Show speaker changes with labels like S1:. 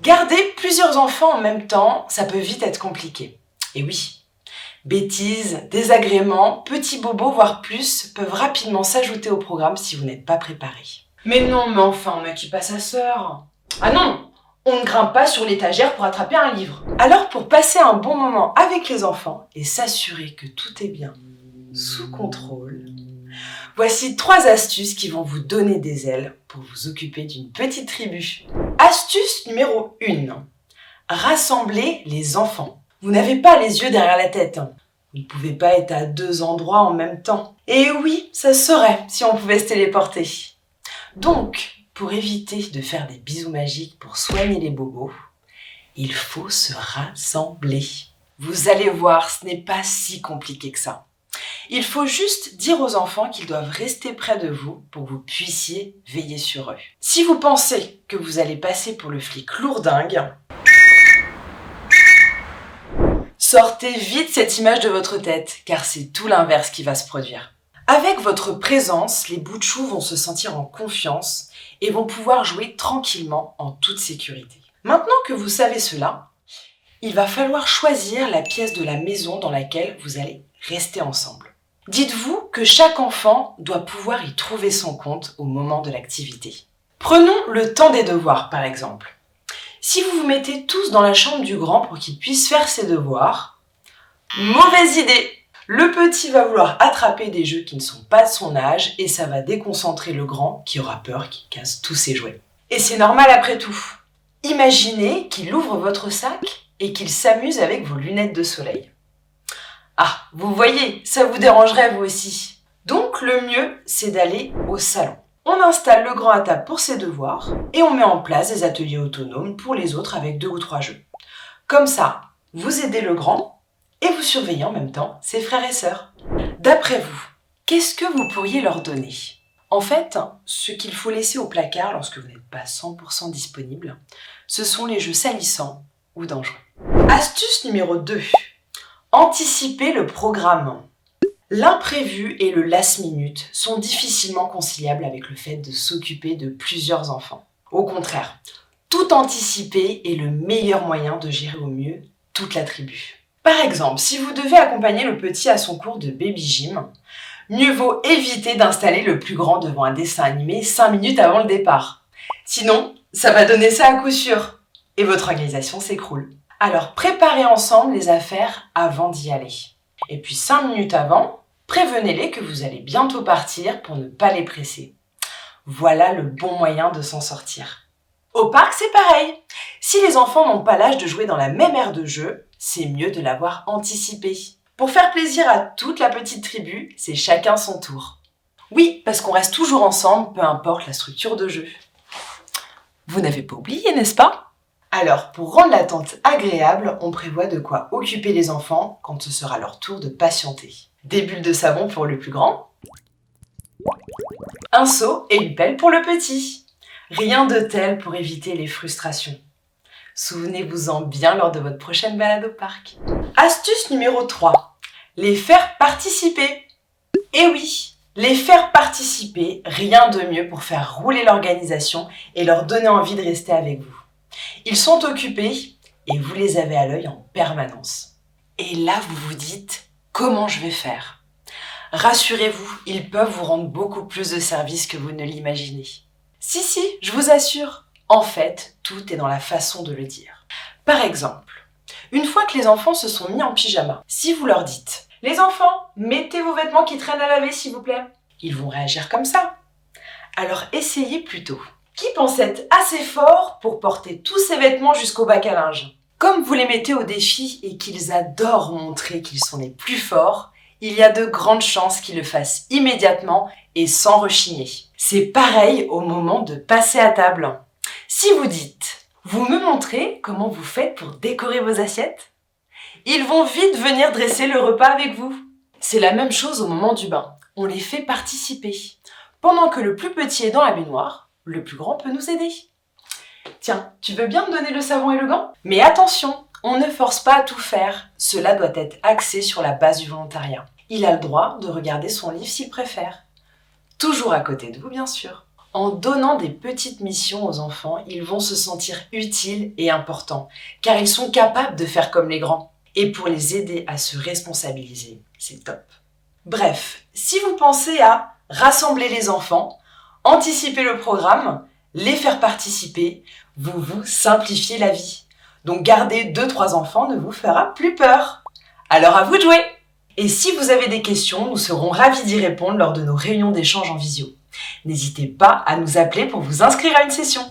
S1: Garder plusieurs enfants en même temps, ça peut vite être compliqué. Et oui, bêtises, désagréments, petits bobos, voire plus, peuvent rapidement s'ajouter au programme si vous n'êtes pas préparé. Mais non, mais enfin, on n'accueille pas sa sœur. Ah non, on ne grimpe pas sur l'étagère pour attraper un livre. Alors pour passer un bon moment avec les enfants et s'assurer que tout est bien sous contrôle, voici 3 astuces qui vont vous donner des ailes pour vous occuper d'une petite tribu. Astuce numéro 1. Rassemblez les enfants. Vous n'avez pas les yeux derrière la tête. Vous ne pouvez pas être à 2 endroits en même temps. Et oui, ça se saurait si on pouvait se téléporter. Donc, pour éviter de faire des bisous magiques pour soigner les bobos, il faut se rassembler. Vous allez voir, ce n'est pas si compliqué que ça. Il faut juste dire aux enfants qu'ils doivent rester près de vous pour que vous puissiez veiller sur eux. Si vous pensez que vous allez passer pour le flic lourdingue, sortez vite cette image de votre tête, car c'est tout l'inverse qui va se produire. Avec votre présence, les bouts de chou vont se sentir en confiance et vont pouvoir jouer tranquillement en toute sécurité. Maintenant que vous savez cela, il va falloir choisir la pièce de la maison dans laquelle vous allez rester ensemble. Dites-vous que chaque enfant doit pouvoir y trouver son compte au moment de l'activité. Prenons le temps des devoirs, par exemple. Si vous vous mettez tous dans la chambre du grand pour qu'il puisse faire ses devoirs, mauvaise idée! Le petit va vouloir attraper des jeux qui ne sont pas de son âge et ça va déconcentrer le grand qui aura peur qu'il casse tous ses jouets. Et c'est normal après tout. Imaginez qu'il ouvre votre sac et qu'il s'amuse avec vos lunettes de soleil. Ah, vous voyez, ça vous dérangerait vous aussi. Donc le mieux, c'est d'aller au salon. On installe le grand à table pour ses devoirs et on met en place des ateliers autonomes pour les autres avec 2 ou 3 jeux. Comme ça, vous aidez le grand et vous surveillez en même temps ses frères et sœurs. D'après vous, qu'est-ce que vous pourriez leur donner ? En fait, ce qu'il faut laisser au placard lorsque vous n'êtes pas 100% disponible, ce sont les jeux salissants ou dangereux. Astuce numéro 2. Anticiper le programme. L'imprévu et le last minute sont difficilement conciliables avec le fait de s'occuper de plusieurs enfants. Au contraire, tout anticiper est le meilleur moyen de gérer au mieux toute la tribu. Par exemple, si vous devez accompagner le petit à son cours de baby gym, mieux vaut éviter d'installer le plus grand devant un dessin animé 5 minutes avant le départ. Sinon, ça va donner ça à coup sûr et votre organisation s'écroule. Alors préparez ensemble les affaires avant d'y aller. Et puis 5 minutes avant, prévenez-les que vous allez bientôt partir pour ne pas les presser. Voilà le bon moyen de s'en sortir. Au parc, c'est pareil. Si les enfants n'ont pas l'âge de jouer dans la même aire de jeu, c'est mieux de l'avoir anticipé. Pour faire plaisir à toute la petite tribu, c'est chacun son tour. Oui, parce qu'on reste toujours ensemble, peu importe la structure de jeu. Vous n'avez pas oublié, n'est-ce pas ? Alors, pour rendre l'attente agréable, on prévoit de quoi occuper les enfants quand ce sera leur tour de patienter. Des bulles de savon pour le plus grand, un seau et une pelle pour le petit. Rien de tel pour éviter les frustrations. Souvenez-vous-en bien lors de votre prochaine balade au parc. Astuce numéro 3. Les faire participer. Eh oui, les faire participer, rien de mieux pour faire rouler l'organisation et leur donner envie de rester avec vous. Ils sont occupés et vous les avez à l'œil en permanence. Et là, vous vous dites, comment je vais faire ? Rassurez-vous, ils peuvent vous rendre beaucoup plus de services que vous ne l'imaginez. Si, je vous assure. En fait, tout est dans la façon de le dire. Par exemple, une fois que les enfants se sont mis en pyjama, si vous leur dites « Les enfants, mettez vos vêtements qui traînent à laver s'il vous plaît », ils vont réagir comme ça. Alors essayez plutôt. Qui pense être assez fort pour porter tous ces vêtements jusqu'au bac à linge ? Comme vous les mettez au défi et qu'ils adorent montrer qu'ils sont les plus forts, il y a de grandes chances qu'ils le fassent immédiatement et sans rechigner. C'est pareil au moment de passer à table. Si vous dites « Vous me montrez comment vous faites pour décorer vos assiettes ?» Ils vont vite venir dresser le repas avec vous. C'est la même chose au moment du bain. On les fait participer. Pendant que le plus petit est dans la baignoire, le plus grand peut nous aider. Tiens, tu veux bien me donner le savon et le gant ? Mais attention, on ne force pas à tout faire. Cela doit être axé sur la base du volontariat. Il a le droit de regarder son livre s'il préfère. Toujours à côté de vous, bien sûr. En donnant des petites missions aux enfants, ils vont se sentir utiles et importants, car ils sont capables de faire comme les grands. Et pour les aider à se responsabiliser, c'est top. Bref, si vous pensez à rassembler les enfants, anticiper le programme, les faire participer, vous vous simplifiez la vie. Donc garder 2-3 enfants ne vous fera plus peur. Alors à vous de jouer! Et si vous avez des questions, nous serons ravis d'y répondre lors de nos réunions d'échange en visio. N'hésitez pas à nous appeler pour vous inscrire à une session.